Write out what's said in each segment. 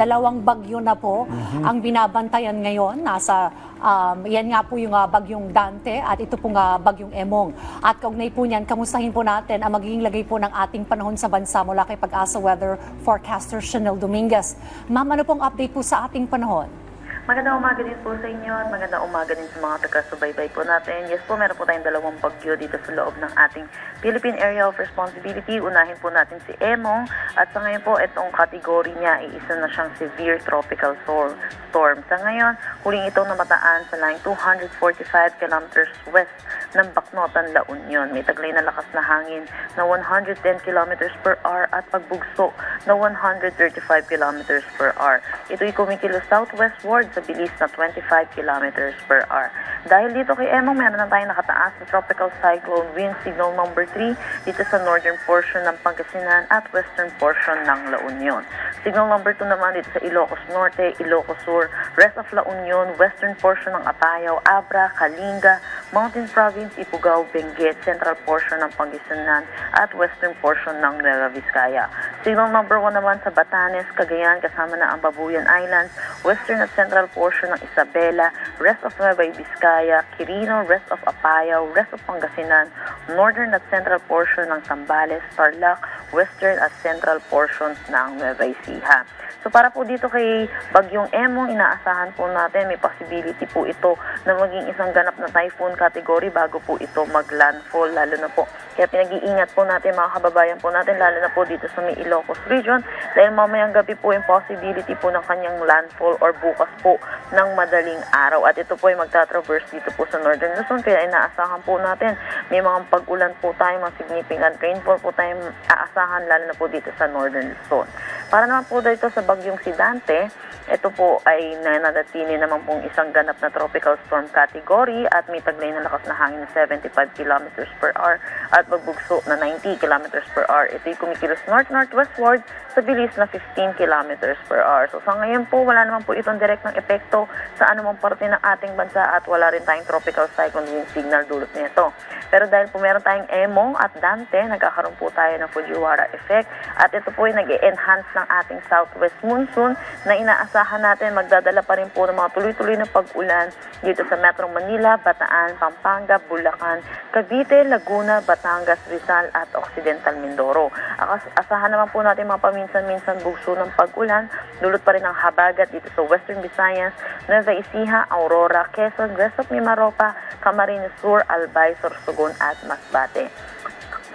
dalawang bagyo na po ang binabantayan ngayon. Yan nga po yung bagyong Dante at ito pong bagyong Emong. At kaugnay po niyan, kamustahin po natin ang magiging lagay po ng ating panahon sa bansa mula kay Pag-asa Weather Forecaster Chanel Dominguez. Ma'am, ano pong update po sa ating panahon? Magandang umaga din po sa inyo at magandang umaga din sa mga taga-subaybay po natin. Yes po, meron po tayong dalawang bagyo dito sa loob ng ating Philippine Area of Responsibility. Unahin po natin si Emong at sa ngayon po itong kategory niya ay isa na siyang severe tropical storm. Sa ngayon, huling itong namataan sa line 245 kilometers west ng Bacnotan, La Union. May taglay na lakas na hangin na 110 kilometers per hour at pagbugso na 135 kilometers per hour. Ito'y kumikilos southwestward sa bilis na 25 kilometers per hour. Dahil dito kay Emong, meron na tayong nakataas na tropical cyclone wind signal number 3 dito sa northern portion ng Pangasinan at western portion ng La Union. Signal number 2 naman dito sa Ilocos Norte, Ilocos Sur, rest of La Union, western portion ng Apayao, Abra, Kalinga, Mountain Province, Ifugao, Benguet, central portion ng Pangasinan at western portion ng Nueva Vizcaya. Signal number 1 naman sa Batanes, Cagayan, kasama na ang Babuyan Islands, western at central portion ng Isabela, rest of Nueva Vizcaya, Quirino, rest of Apayao, rest of Pangasinan, northern at central portion ng Zambales, Tarlac, western at central portions ng Nueva Ecija. So para po dito kay Bagyong Emong, inaasahan po natin may possibility po ito na maging isang ganap na typhoon category bago po ito mag-landfall, lalo na po. Kaya pinag-iingat po natin mga kababayan po natin, lalo na po dito sa may Ilocos region, dahil mamayang gabi po yung possibility po ng kanyang landfall or bukas po ng madaling araw. At ito po ay magta-traverse dito po sa Northern Luzon, kaya inaasahan po natin may mga pag-ulan po tayo, mga significant rainfall po tayong aasahan, lalo na po dito sa Northern Luzon. Para naman po dito sa bagyong si Dante, ito po ay nananatili naman pong isang ganap na tropical storm category at may taglay na lakas na hangin na 75 kilometers per hour at magbugso na 90 kilometers per hour. Ito'y kumikilos north-northwestward sa bilis na 15 kilometers per hour. So sa ngayon po, wala naman po itong direktang epekto sa anumang parte ng ating bansa at wala rin tayong tropical cyclone wind signal dulot nito. Pero dahil po meron tayong Emong at Dante, nagkakaroon po tayo ng Fujiwara effect at ito po ay nag-enhance ng ating southwest monsoon na inaasahan natin magdadala pa rin po ng mga tuloy-tuloy na pag-ulan dito sa Metro Manila, Bataan, Pampanga, Bulacan, Cavite, Laguna, Batangas, Rizal at Occidental Mindoro. Asahan naman po natin mga paminsan-minsan bugso ng pag-ulan, dulot pa rin ang habagat dito sa Western Visayas, Nueva Ecija, Aurora, Quezon, rest of Mimaropa, Camarines Sur, Albay, Sorsogon at Masbate.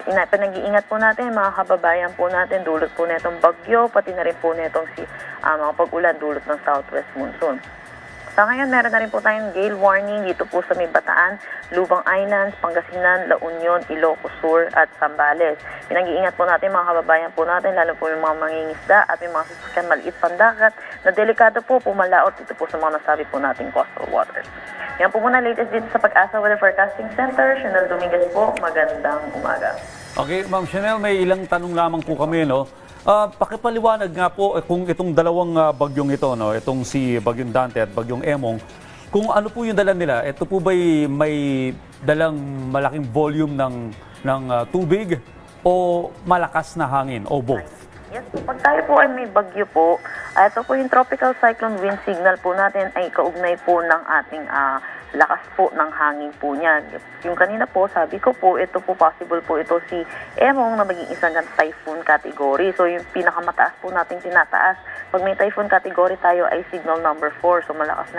Pinag-iingat po natin mga kababayan po natin, dulot po na itong bagyo, pati na rin po na itong mga pag-ulan dulot ng southwest monsoon. Sa ngayon, meron na rin po tayong gale warning dito po sa may Bataan, Lubang Islands, Pangasinan, La Union, Ilocos Sur at Zambales. Pinag-iingat po natin mga kababayan po natin, lalo po yung mga mangingisda at yung mga sasakyan maliit pandagat na delikado po pumalaot dito po sa mga nasabi po nating coastal waters. Yan po muna latest dito sa Pag-asa Weather Forecasting Center. Chanel Dominguez po, magandang umaga. Okay, Ma'am Chanel, may ilang tanong lamang po kami, no? Pakipaliwanag nga po kung itong dalawang bagyong ito, no? Itong si Bagyong Dante at Bagyong Emong, kung ano po yung dala nila? Ito po ba'y may dalang malaking volume ng tubig o malakas na hangin o both? Yes, pag tayo po ay may bagyo po, ito po yung tropical cyclone wind signal po natin ay kaugnay po ng ating lakas po ng hangin po niya. Yung kanina po, sabi ko po, ito po possible po ito si Emong na maging isang typhoon category. So yung pinakamataas po nating tinataas, pag may typhoon category tayo ay signal number 4. So malakas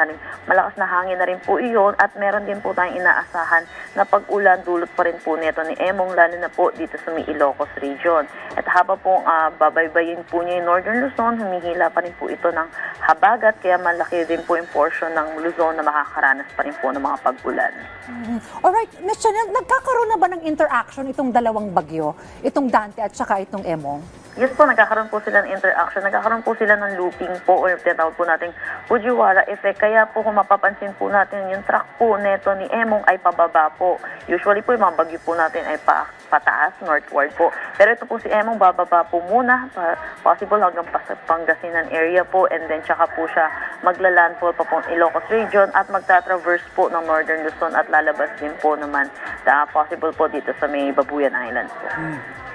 na hangin na rin po iyon at meron din po tayong inaasahan na pag-ulan dulot pa rin po nito ni Emong, lalo na po dito sa may Ilocos region. At habang pong babaybayin po niya yung Northern Luzon, humihila pa rin po ito ng habagat, kaya malaki din po yung portion ng Luzon na makakaranas pa rin po ng mga pag-ulan. Alright, Ms. Chanel, nagkakaroon na ba ng interaction itong dalawang bagyo, itong Dante at saka itong Emong? Yes po, nagkakaroon po sila ng interaction, nagkakaroon po sila ng looping po o tinatawag po nating Fujiwara effect. Kaya po kung mapapansin po natin, yung track po neto ni Emong ay pababa po. Usually po yung mga bagyo po natin ay pataas, northward po. Pero ito po si Emong bababa po muna, possible hanggang Pangasinan area po, and then tsaka po siya magla-landfall pa po Ilocos region at magta-traverse po ng Northern Luzon at lalabas din po naman possible po dito sa may Babuyan Islands po.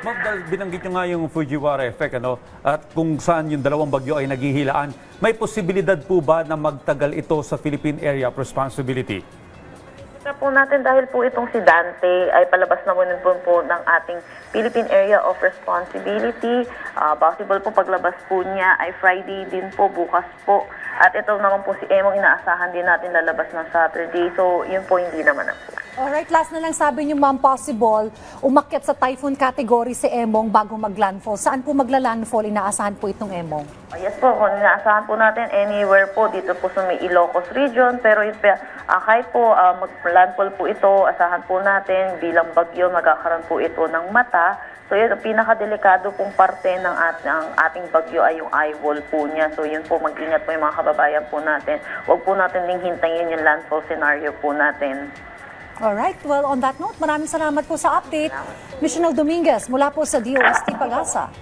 Ma'am, dahil binanggit nyo nga yung Fujiwara effect, at kung saan yung dalawang bagyo ay naghihilaan, may posibilidad po ba na magtagal ito sa Philippine Area of Responsibility? Kaya po natin dahil po itong si Dante ay palabas na muna po ng ating Philippine Area of Responsibility. Possible po paglabas po niya ay Friday din po, bukas po. At ito naman po si Emong, inaasahan din natin lalabas ng Saturday. So yun po hindi naman na po. Alright, last na lang sabi niyo ma'am, possible umakyat sa typhoon category si Emong bago maglandfall. Saan po magla-landfall? Inaasahan po itong Emong? Yes po, kung inaasahan po natin anywhere po dito po sa may Ilocos region. Pero yun, kahit po mag-landfall po ito, asahan po natin bilang bagyo, magkakaroon po ito ng mata. So yun, ang pinakadelikado pong parte ng ating bagyo ay yung eye wall po niya. So yun po, mag-ingat po yung mga kababayan po natin. Huwag po natin ding hintayin yung landfall scenario po natin. Alright, well on that note, maraming salamat po sa update. Missional Dominguez mula po sa DOST Pagasa.